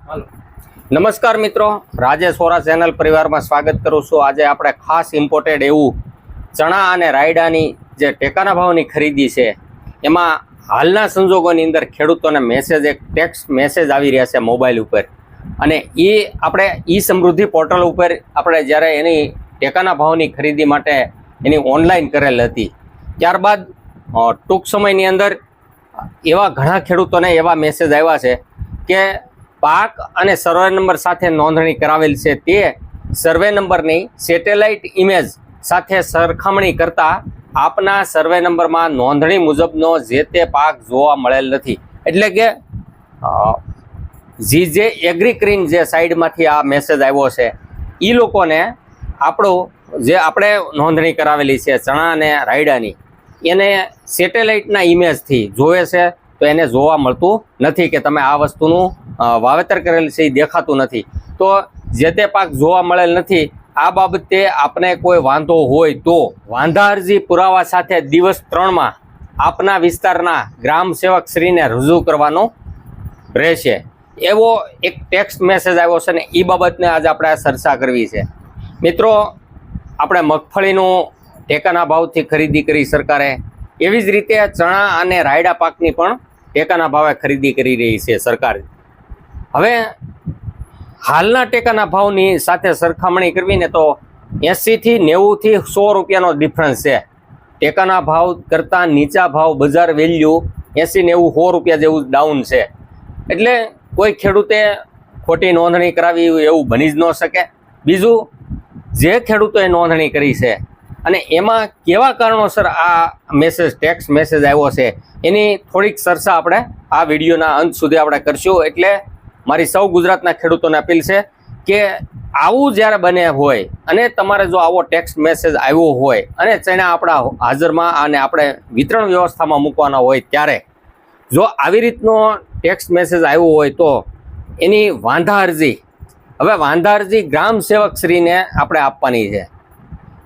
નમસ્કાર મિત્રો, રાજેશ વોરા ચેનલ પરિવારમાં સ્વાગત કરું છું। આજે આપણે ખાસ ઇમ્પોર્ટેડ એવું ચણા અને રાયડાની જે ટેકાના ભાવની ખરીદી છે એમાં હાલના સંજોગોની અંદર ખેડૂતોને મેસેજ, એક ટેક્સ્ટ મેસેજ આવી રહ્યા છે મોબાઈલ ઉપર, અને એ આપણે ઈ સમૃદ્ધિ પોર્ટલ ઉપર આપણે જ્યારે એની ટેકાના ભાવની ખરીદી માટે એની ઓનલાઈન કરેલ હતી, ત્યારબાદ ટૂંક સમયની અંદર એવા ઘણા ખેડૂતોને એવા મેસેજ આવ્યા છે કે પાક અને સર્વે નંબર સાથે નોંધણી કરાવેલ છે તે સર્વે નંબરની સેટેલાઇટ ઇમેજ સાથે સરખામણી કરતા આપના સર્વે નંબરમાં નોંધણી મુજબનો જે તે પાક જોવા મળેલ નથી। એટલે કે જે એગ્રીક્રીન જે સાઈડમાંથી આ મેસેજ આવ્યો છે એ લોકોને આપણું જે આપણે નોંધણી કરાવેલી છે ચણા અને રાયડાની, એને સેટેલાઇટના ઇમેજથી જોવે છે તો એને જોવા મળતું નથી કે તમે આ વસ્તુનું વાવેતર કરેલ છે એ દેખાતું નથી। તો જે તે પાક જોવા મળેલ નથી, આ બાબતે આપને કોઈ વાંધો હોય તો વાંધા અરજી પુરાવા સાથે દિવસ 3માં આપના વિસ્તારના ગ્રામ સેવક શ્રીને રજૂ કરવાનો રહેશે। એવો એક ટેક્સ્ટ મેસેજ આવ્યો છે ને એ બાબતને આજે આપણે ચર્ચા કરવી છે। મિત્રો, આપણે મગફળીનું ટેકાના ભાવથી ખરીદી કરી સરકારે, એવી જ રીતે ચણા અને રાયડા પાકની પણ ટેકાના ભાવે ખરીદી કરી રહી છે સરકાર। હવે હાલના ટેકાના ભાવની સાથે સરખામણી કરવી ને તો 80 થી 90 થી 100 રૂપિયાનો ડિફરન્સ છે। ટેકાના ભાવ કરતાં નીચા ભાવ બજાર વેલ્યુ 80, 90, 100 રૂપિયા જેવું ડાઉન છે। એટલે કોઈ ખેડૂતે ખોટી નોંધણી કરાવી એવું બની જ ન શકે। બીજું, જે ખેડૂતોએ નોંધણી કરી છે અને એમાં કેવા કારણોસર આ મેસેજ, ટેક્સ્ટ મેસેજ આવ્યો છે, એની થોડીક ચર્ચા આપણે આ વિડીયોના અંત સુધી આપણે કરશું। એટલે મારી સૌ ગુજરાતના ખેડૂતોને અપીલ છે કે આવું જ્યારે બને હોય અને તમારે જો આવો ટેક્સ્ટ મેસેજ આવ્યો હોય અને ચણા આપણા હાજરમાં અને આપણે વિતરણ વ્યવસ્થામાં મૂકવાના હોય, ત્યારે જો આવી રીતનો ટેક્સ્ટ મેસેજ આવ્યો હોય તો એની વાંધા અરજી, હવે વાંધા અરજી ગ્રામ સેવકશ્રીને આપણે આપવાની છે।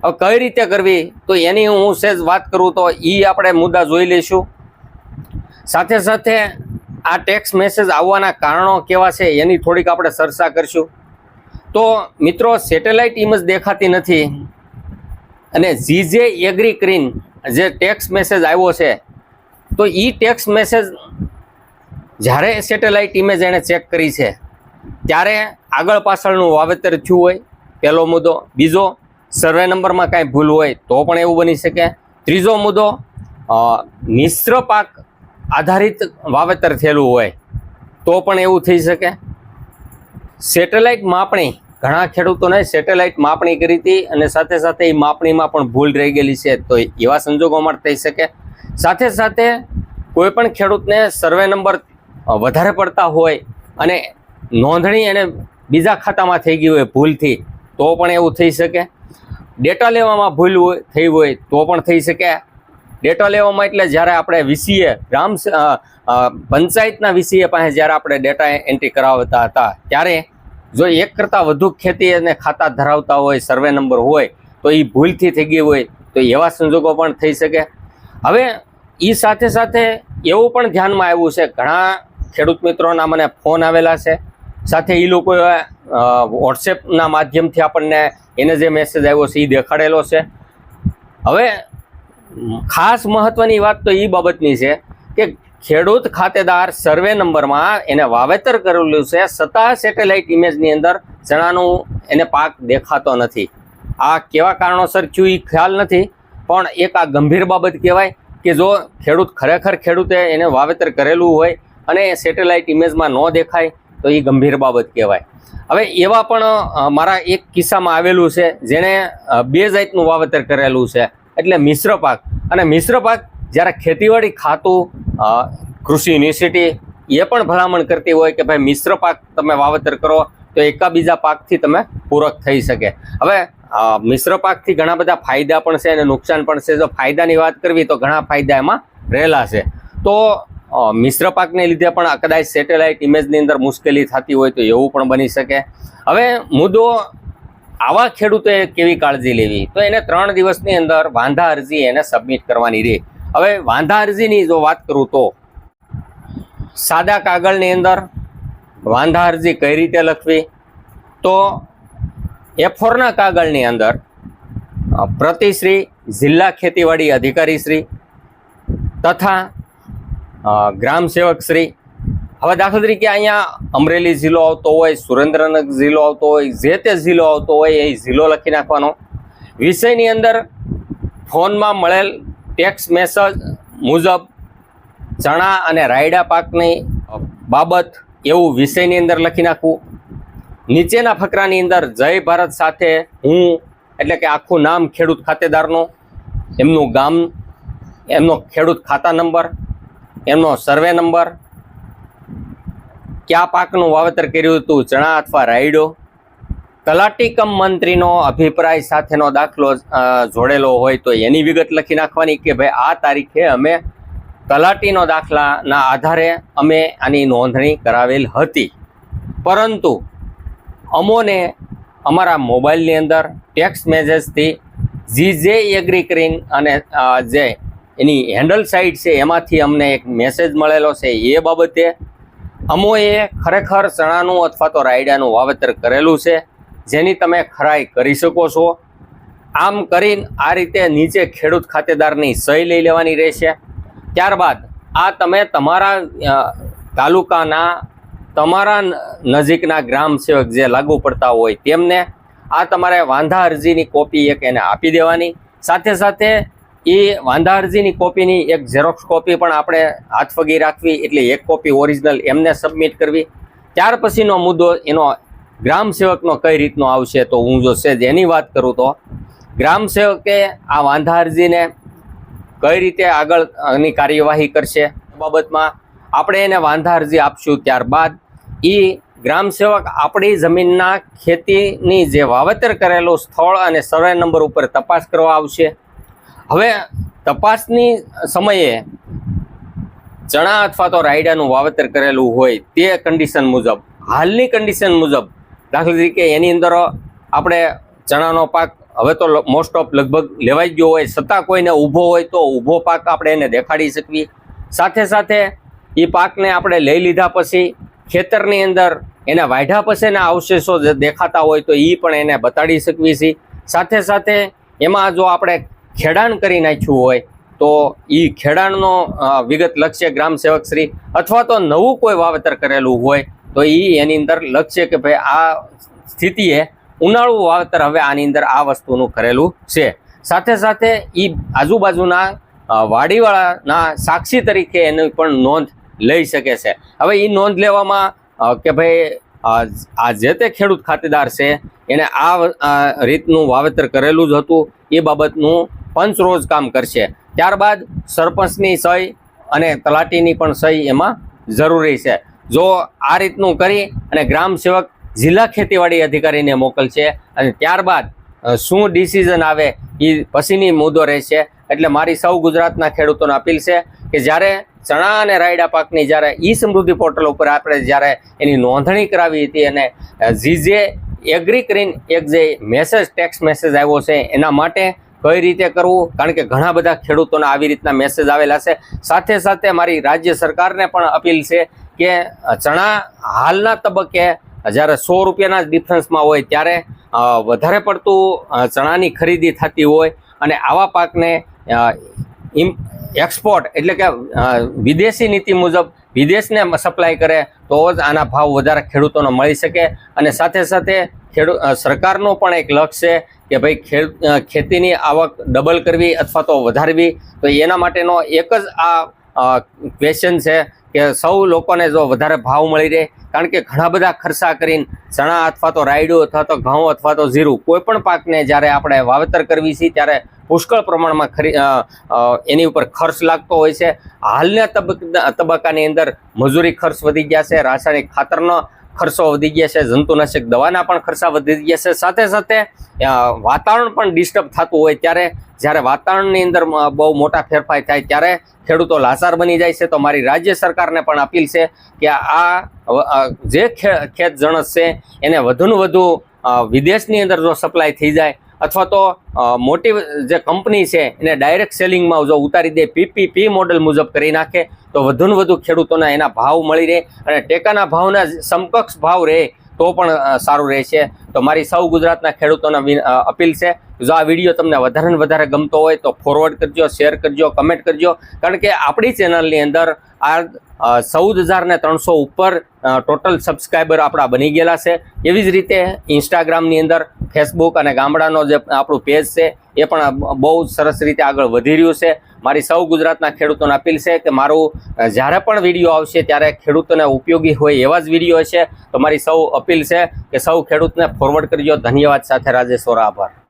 હવે કઈ રીતે કરવી તો એની હું સહેજ વાત કરું તો એ આપણે મુદ્દા જોઈ લઈશું। સાથે સાથે આ ટેક્સ્ટ મેસેજ આવવાના કારણો કેવા છે એની થોડીક આપણે ચર્ચા કરીશું। તો મિત્રો, સેટેલાઇટ ઇમેજ દેખાતી નથી અને જે એગ્રીક્રીન જે ટેક્સ્ટ મેસેજ આવ્યો છે તો એ ટેક્સ્ટ મેસેજ જ્યારે સેટેલાઇટ ઇમેજ એણે ચેક કરી છે ત્યારે આગળ પાછળનું વાવેતર થયું હોય, પહેલો મુદ્દો। બીજો, સર્વે નંબરમાં કાંઈ ભૂલ હોય તો પણ એવું બની શકે। ત્રીજો મુદ્દો, મિશ્ર પાક આધારિત વાવેતર થયેલું હોય તો પણ એવું થઈ શકે। સેટેલાઇટ માપણી, ઘણા ખેડૂતોને સેટેલાઇટ માપણી કરી હતી અને સાથે સાથે એ માપણીમાં પણ ભૂલ રહી ગયેલી છે તો એવા સંજોગોમાં થઈ શકે। સાથે સાથે કોઈ પણ ખેડૂતને સર્વે નંબર વધારે પડતા હોય અને નોંધણી એને બીજા ખાતામાં થઈ ગઈ હોય ભૂલથી તો પણ એવું થઈ શકે। ડેટા લેવામાં ભૂલ થઈ હોય તો પણ થઈ શકે। ડેટા લેવામાં એટલે જ્યારે આપણે વીસીએ, ગ્રામ પંચાયતના વીસીએ પાસે જ્યારે આપણે ડેટા એન્ટ્રી કરાવતા હતા ત્યારે જો એક કરતાં વધુ ખેતી અને ખાતા ધરાવતા હોય, સર્વે નંબર હોય તો એ ભૂલથી થઈ ગઈ હોય તો એવા સંજોગો પણ થઈ શકે। હવે એ સાથે સાથે એવું પણ ધ્યાનમાં આવ્યું છે, ઘણા ખેડૂત મિત્રોના મને ફોન આવેલા છે, સાથે એ લોકોએ વોટ્સએપના માધ્યમથી આપણને એને જે મેસેજ આવ્યો છે એ દેખાડેલો છે। હવે ખાસ મહત્વની વાત તો એ બાબતની છે કે ખેડૂત ખાતેદાર સર્વે નંબરમાં એને વાવેતર કરેલું છે છતાં સેટેલાઇટ ઇમેજની અંદર ચણાનું એને પાક દેખાતો નથી। આ કેવા કારણોસર થયું એ ખ્યાલ નથી, પણ એક આ ગંભીર બાબત કહેવાય કે જો ખરેખર ખેડૂતે એને વાવેતર કરેલું હોય અને સેટેલાઇટ ઇમેજમાં ન દેખાય તો એ ગંભીર બાબત કહેવાય। હવે એવા પણ મારા એક કિસ્સામાં આવેલું છે જેણે 2 જાતનું વાવેતર કરેલું છે, એટલે મિશ્ર પાક। અને મિશ્ર પાક જ્યારે ખેતીવાડી ખાતું, કૃષિ યુનિવર્સિટી એ પણ ભલામણ કરતી હોય કે ભાઈ મિશ્ર પાક તમે વાવેતર કરો તો એકાબીજા પાકથી તમે પૂરક થઈ શકે। હવે મિશ્ર પાકથી ઘણા બધા ફાયદા પણ છે અને નુકસાન પણ છે। જો ફાયદાની વાત કરવી તો ઘણા ફાયદા એમાં રહેલા છે। તો મિશ્ર પાકને લીધે પણ કદાચ સેટેલાઇટ ઇમેજની અંદર મુશ્કેલી થતી હોય તો એવું પણ બની શકે। હવે મુદ્દો, આવા ખેડૂતોએ કેવી કાળજી લેવી તો એને 3 દિવસની અંદર વાંધા અરજી એને સબમિટ કરવાની રહે। હવે વાંધા અરજીની જો વાત કરું તો સાદા કાગળની અંદર વાંધા અરજી કઈ રીતે લખવી, તો A4ના કાગળની અંદર પ્રતિશ્રી જિલ્લા ખેતીવાડી અધિકારી શ્રી તથા ગ્રામ સેવક શ્રી, હવે દાખલા તરીકે અહીંયા અમરેલી જિલ્લો આવતો હોય, સુરેન્દ્રનગર જિલ્લો આવતો હોય, જે તે જિલ્લો આવતો હોય એ જિલ્લો લખી નાખવાનો. વિષયની અંદર ફોનમાં મળેલ ટેક્સ્ટ મેસેજ મુજબ ચણા અને રાયડા પાકની બાબત એવું વિષયની અંદર લખી નાખવું. નીચેના ફકરાની અંદર જય ભારત સાથે હું એટલે કે આખું નામ ખેડૂત ખાતેદારનું, એમનું ગામ, એમનો ખેડૂત ખાતા નંબર, એમનો સર્વે નંબર, કયા પાકનું વાવેતર કર્યું હતું, ચણા અથવા રાયડો, તલાટી કમ મંત્રીનો અભિપ્રાય સાથેનો દાખલો જોડેલો હોય તો એની વિગત લખી નાખવાની કે ભાઈ આ તારીખે અમે તલાટીનો દાખલાના આધારે અમે આની નોંધણી કરાવેલ હતી, પરંતુ અમોને અમારા મોબાઈલની અંદર ટેક્સ્ટ મેસેજથી જે એગ્રી કરીને અને જે એની હેન્ડલ સાઇટ છે એમાંથી અમને એક મેસેજ મળેલો છે, એ બાબતે અમોએ ખરેખર ચણાનું અથવા તો રાયડાનું વાવેતર કરેલું છે, જેની તમે ખરાઈ કરી શકો છો. આમ કરીને આ રીતે નીચે ખેડૂત ખાતેદારની સહી લઈ લેવાની રહેશે. ત્યારબાદ આ તમે તમારા તાલુકાના તમારા નજીકના ગ્રામ સેવક જે લાગુ પડતા હોય તેમને આ તમારે વાંધા અરજીની કોપી એક એને આપી દેવાની. સાથે સાથે એ વાંધા અરજીની કોપીની એક ઝેરોક્સ કોપી પણ આપણે હાથવગી રાખવી, એટલે એક કોપી ઓરિજિનલ એમને સબમિટ કરવી. ત્યાર પછીનો મુદ્દો એનો ગ્રામ સેવકનો કઈ રીતનો આવશે, તો હું જો છે એની વાત કરું તો ગ્રામ સેવકે આ વાંધા અરજીને કઈ રીતે આગળની કાર્યવાહી કરશે બાબતમાં આપણે એને વાંધા અરજી આપશું. ત્યારબાદ એ ગ્રામ સેવક આપણી જમીનના ખેતીની જે વાવેતર કરેલું સ્થળ અને સર્વે નંબર ઉપર તપાસ કરવા આવશે. હવે તપાસની સમયે ચણા અથવા તો રાયડાનું વાવેતર કરેલું હોય તે કન્ડિશન મુજબ, હાલની કન્ડિશન મુજબ, દાખલા તરીકે એની અંદર આપણે ચણાનો પાક હવે તો મોસ્ટ ઓફ લગભગ લેવાઈ ગયો હોય, છતાં કોઈને ઊભો હોય તો ઊભો પાક આપણે એને દેખાડી શકીએ. સાથે સાથે એ પાકને આપણે લઈ લીધા પછી ખેતરની અંદર એના વાઢ્યા પછીના અવશેષો જે દેખાતા હોય તો એ પણ એને બતાડી શકીએ છીએ. સાથે સાથે એમાં જો આપણે ખેડાણ કરી નાખ્યું હોય તો એ ખેડાણનો વિગત લખશે ગ્રામ સેવક શ્રી, અથવા તો નવું કોઈ વાવેતર કરેલું હોય તો એ એની અંદર લખશે કે ભાઈ આ સ્થિતિએ ઉનાળુ વાવેતર હવે આની અંદર આ વસ્તુનું કરેલું છે. સાથે સાથે એ આજુબાજુના વાડીવાળાના સાક્ષી તરીકે એની પણ નોંધ લઈ શકે છે. હવે એ નોંધ લેવામાં કે ભાઈ આ જે તે ખેડૂત ખાતેદાર છે એને આ રીતનું વાવેતર કરેલું જ હતું એ બાબતનું પંચ રોજ કામ કરશે. ત્યારબાદ સરપંચની સહી અને તલાટીની પણ સહી એમાં જરૂરી છે. જો આ રીતનું કરી અને ગ્રામ સેવક જિલ્લા ખેતીવાડી અધિકારીને મોકલશે અને ત્યારબાદ શું ડિસિઝન આવે એ પછીની મુદ્દો રહેશે. એટલે મારી સૌ ગુજરાતના ખેડૂતોને અપીલ છે કે જ્યારે ચણા અને રાયડા પાકની જ્યારે ઈ સમૃદ્ધિ પોર્ટલ ઉપર આપણે જ્યારે એની નોંધણી કરાવી હતી અને જે એગ્રી કરીને એક જે મેસેજ ટેક્સ્ટ મેસેજ આવ્યો છે એના માટે કઈ રીતે કરવું, કારણ કે ઘણા બધા ખેડૂતોને આવી રીતના મેસેજ આવેલા છે. સાથે સાથે મારી રાજ્ય સરકારને પણ અપીલ છે કે ચણા હાલના તબક્કે જ્યારે 100 રૂપિયાના ડિફરન્સમાં હોય ત્યારે વધારે પડતું ચણાની ખરીદી થતી હોય અને આવા પાકને એક્સપોર્ટ એટલે કે વિદેશી નીતિ મુજબ વિદેશને સપ્લાય કરે તો જ આના ભાવ વધારે ખેડૂતોને મળી શકે. અને સાથે સાથે સરકારનો પણ એક લક્ષ્ય છે કે ભાઈ ખેતીની આવક ડબલ કરવી અથવા તો વધારવી. તો એના માટેનો એક જ આ ક્વેશ્ચન છે કે સૌ લોકોને જો વધારે ભાવ મળી રહે, કારણ કે ઘણા બધા ખર્ચા કરીને ચણા અથવા તો રાયડું અથવા તો ઘઉં અથવા તો જીરું કોઈ પણ પાકને જ્યારે આપણે વાવેતર કરવી છે ત્યારે પુષ્કળ પ્રમાણમાં એની ઉપર ખર્ચ લાગતો હોય છે. હાલના તબક્કાની અંદર મજૂરી ખર્ચ વધી ગયા છે, રાસાયણિક ખાતરનો ખર્ચો વધી ગયા છે, જંતુનાશક દવાના પણ ખર્ચા વધી ગયા છે. સાથે સાથે વાતાવરણ પણ ડિસ્ટર્બ થતું હોય ત્યારે જ્યારે વાતાવરણની અંદર બહુ મોટા ફેરફાર થાય ત્યારે ખેડૂતો લાચાર બની જાય છે. તો મારી રાજ્ય સરકારને પણ અપીલ છે કે આ જે ખેત જણસ છે એને વધુને વધુ વિદેશની અંદર જો સપ્લાય થઈ જાય અથવા તો મોટી જે કંપની છે એને ડાયરેક્ટ સેલિંગમાં જો ઉતારી દે, PPP મોડલ મુજબ કરી નાખે તો વધુને વધુ ખેડૂતોને એના ભાવ મળી રહે અને ટેકાના ભાવના સમકક્ષ ભાવ રહે તો પણ સારું રહેશે. તો મારી સૌ ગુજરાતના ખેડૂતોને અપીલ છે, જો આ વિડીયો તમને વધારે ને વધારે ગમતો હોય તો ફોરવર્ડ કરજો, શેર કરજો, કમેન્ટ કરજો, કારણ કે આપણી ચેનલની અંદર આ 14,300 ઉપર ટોટલ સબસ્ક્રાઈબર આપણા બની ગયેલા છે. એવી જ રીતે ઇન્સ્ટાગ્રામની અંદર, ફેસબુક અને ગામડાનો જે આપણું પેજ છે એ પણ બહુ સરસ રીતે આગળ વધી રહ્યું છે. મારી સૌ ગુજરાતના ખેડૂતોને અપીલ છે કે મારું જ્યારે પણ વિડીયો આવશે ત્યારે ખેડૂતોને ઉપયોગી હોય એવા જ વિડીયો હશે. તો મારી સૌ અપીલ છે કે સૌ ખેડૂતને ફોરવર્ડ કરજો. ધન્યવાદ સાથે રાજેશ્વર, આભાર.